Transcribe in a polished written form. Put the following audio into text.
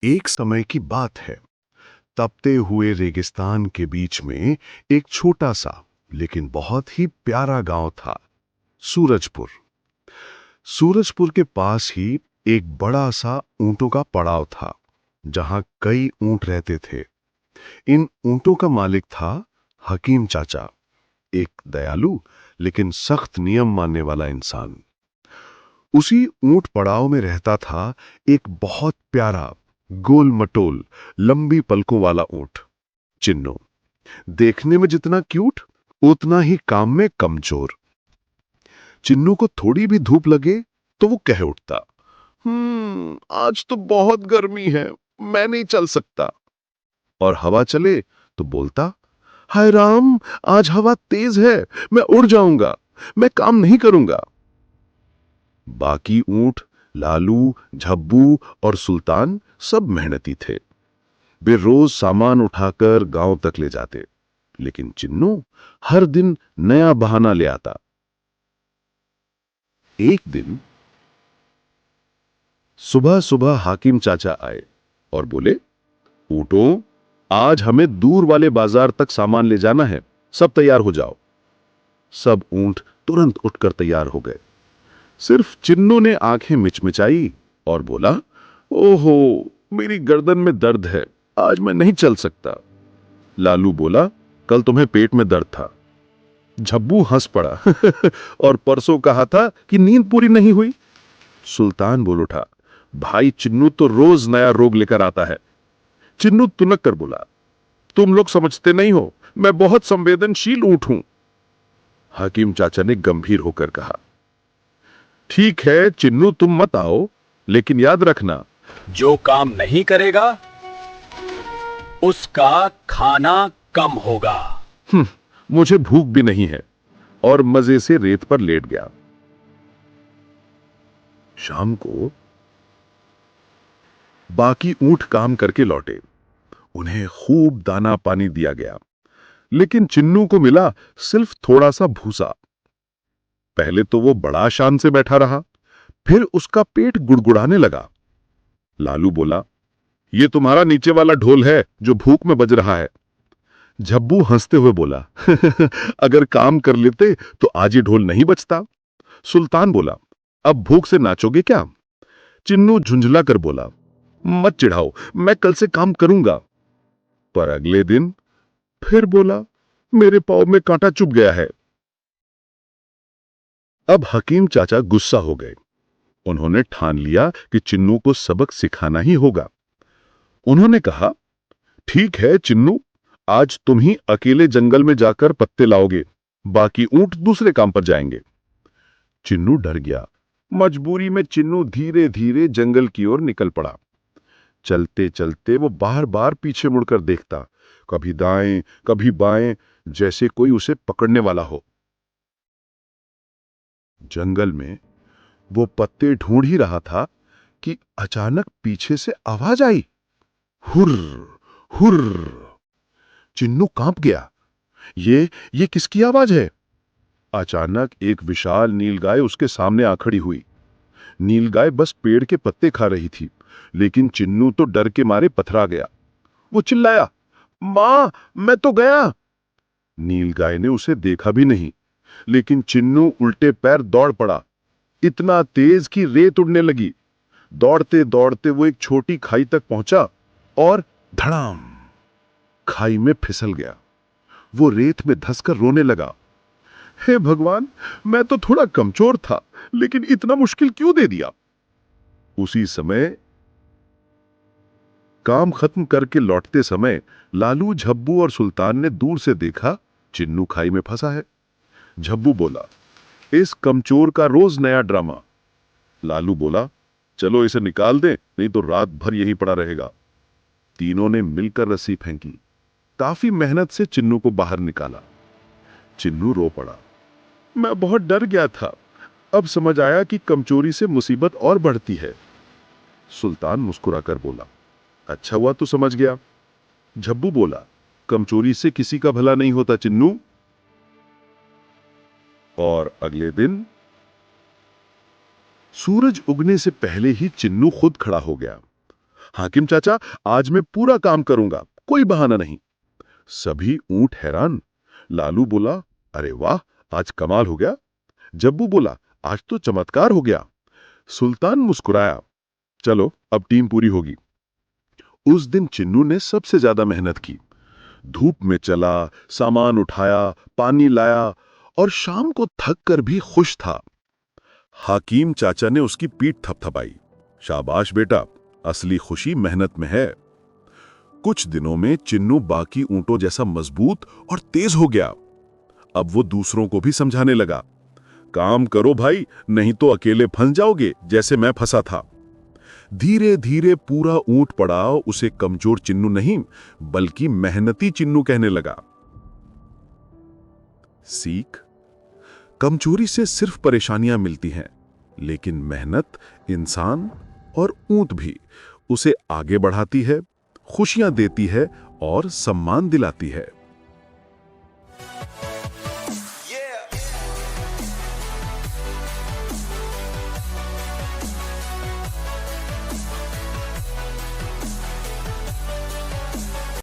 एक समय की बात है। तपते हुए रेगिस्तान के बीच में एक छोटा सा लेकिन बहुत ही प्यारा गांव था, सूरजपुर। सूरजपुर के पास ही एक बड़ा सा ऊंटों का पड़ाव था, जहां कई ऊंट रहते थे। इन ऊंटों का मालिक था हकीम चाचा, एक दयालु लेकिन सख्त नियम मानने वाला इंसान। उसी ऊंट पड़ाव में रहता था एक बहुत प्यारा, गोल मटोल, लंबी पलकों वाला ऊंट, चिन्नो। देखने में जितना क्यूट, उतना ही काम में कमजोर। चिन्नू को थोड़ी भी धूप लगे तो वो कह उठता, आज तो बहुत गर्मी है, मैं नहीं चल सकता। और हवा चले तो बोलता, हाय राम, आज हवा तेज है, मैं उड़ जाऊंगा, मैं काम नहीं करूंगा। बाकी ऊंट, लालू, झब्बू और सुल्तान सब मेहनती थे। वे रोज सामान उठाकर गांव तक ले जाते, लेकिन चिन्नू हर दिन नया बहाना ले आता। एक दिन सुबह सुबह हाकिम चाचा आए और बोले, ऊँटों, आज हमें दूर वाले बाजार तक सामान ले जाना है, सब तैयार हो जाओ। सब ऊंट तुरंत उठकर तैयार हो गए। सिर्फ चिन्नू ने आंखें मिचमिचाई और बोला, ओहो, मेरी गर्दन में दर्द है, आज मैं नहीं चल सकता। लालू बोला, कल तुम्हें पेट में दर्द था। झब्बू हंस पड़ा और परसों कहा था कि नींद पूरी नहीं हुई। सुल्तान बोल उठा, भाई चिन्नू तो रोज नया रोग लेकर आता है। चिन्नू तुनक कर बोला, तुम लोग समझते नहीं हो, मैं बहुत संवेदनशील ऊंट हूं। हकीम चाचा ने गंभीर होकर कहा, ठीक है चिन्नू, तुम मत आओ, लेकिन याद रखना, जो काम नहीं करेगा उसका खाना कम होगा। मुझे भूख भी नहीं है। और मजे से रेत पर लेट गया। शाम को बाकी ऊंट काम करके लौटे। उन्हें खूब दाना पानी दिया गया, लेकिन चिन्नू को मिला सिर्फ थोड़ा सा भूसा। पहले तो वो बड़ा शान से बैठा रहा, फिर उसका पेट गुड़गुड़ाने लगा। लालू बोला, ये तुम्हारा नीचे वाला ढोल है जो भूख में बज रहा है। झब्बू हंसते हुए बोला, अगर काम कर लेते तो आज ये ढोल नहीं बजता। सुल्तान बोला, अब भूख से नाचोगे क्या? चिन्नू झुंझला कर बोला, मत चिढ़ाओ, मैं कल से काम करूंगा। पर अगले दिन फिर बोला, मेरे पांव में कांटा चुभ गया है। अब हकीम चाचा गुस्सा हो गए। उन्होंने ठान लिया कि चिन्नू को सबक सिखाना ही होगा। उन्होंने कहा, ठीक है चिन्नू, आज तुम ही अकेले जंगल में जाकर पत्ते लाओगे, बाकी ऊंट दूसरे काम पर जाएंगे। चिन्नू डर गया। मजबूरी में चिन्नू धीरे धीरे जंगल की ओर निकल पड़ा। चलते चलते वो बार बार पीछे मुड़कर देखता, कभी दाएं कभी बाएं, जैसे कोई उसे पकड़ने वाला हो। जंगल में वो पत्ते ढूंढ ही रहा था कि अचानक पीछे से आवाज आई, हुर्र हुर्र। चिन्नू कांप गया। ये किसकी आवाज है? अचानक एक विशाल नीलगाय उसके सामने आ खड़ी हुई। नीलगाय बस पेड़ के पत्ते खा रही थी, लेकिन चिन्नू तो डर के मारे पथरा गया। वो चिल्लाया, मां, मैं तो गया। नीलगाय ने उसे देखा भी नहीं, लेकिन चिन्नू उल्टे पैर दौड़ पड़ा, इतना तेज कि रेत उड़ने लगी। दौड़ते दौड़ते वो एक छोटी खाई तक पहुंचा और धड़ाम, खाई में फिसल गया। वो रेत में धंसकर रोने लगा, हे भगवान, मैं तो थोड़ा कमजोर था, लेकिन इतना मुश्किल क्यों दे दिया? उसी समय काम खत्म करके लौटते समय लालू, झब्बू और सुल्तान ने दूर से देखा, चिन्नू खाई में फंसा है। झब्बू बोला, इस कमचोर का रोज नया ड्रामा। लालू बोला, चलो इसे निकाल दें, नहीं तो रात भर यहीं पड़ा रहेगा। तीनों ने मिलकर रस्सी फेंकी। काफी मेहनत से चिन्नू को बाहर निकाला। चिन्नू रो पड़ा, मैं बहुत डर गया था, अब समझ आया कि कमचोरी से मुसीबत और बढ़ती है। सुल्तान मुस्कुराकर बोला, अच्छा हुआ तू समझ गया। झब्बू बोला, कमचोरी से किसी का भला नहीं होता चिन्नू। और अगले दिन सूरज उगने से पहले ही चिन्नू खुद खड़ा हो गया। हाकिम चाचा, आज मैं पूरा काम करूंगा, कोई बहाना नहीं। सभी ऊंट हैरान। लालू बोला, अरे वाह, आज कमाल हो गया। जब्बू बोला, आज तो चमत्कार हो गया। सुल्तान मुस्कुराया, चलो अब टीम पूरी होगी। उस दिन चिन्नू ने सबसे ज्यादा मेहनत की। धूप में चला, सामान उठाया, पानी लाया और शाम को थक कर भी खुश था। हाकिम चाचा ने उसकी पीठ थपथपाई, शाबाश बेटा, असली खुशी मेहनत में है। कुछ दिनों में चिन्नू बाकी ऊंटों जैसा मजबूत और तेज हो गया। अब वो दूसरों को भी समझाने लगा, काम करो भाई, नहीं तो अकेले फंस जाओगे जैसे मैं फंसा था। धीरे धीरे पूरा ऊंट पड़ाव उसे कमजोर चिन्नू नहीं बल्कि मेहनती चिन्नू कहने लगा। सीख, कमजोरी से सिर्फ परेशानियां मिलती हैं, लेकिन मेहनत इंसान और ऊंट भी उसे आगे बढ़ाती है, खुशियां देती है और सम्मान दिलाती है।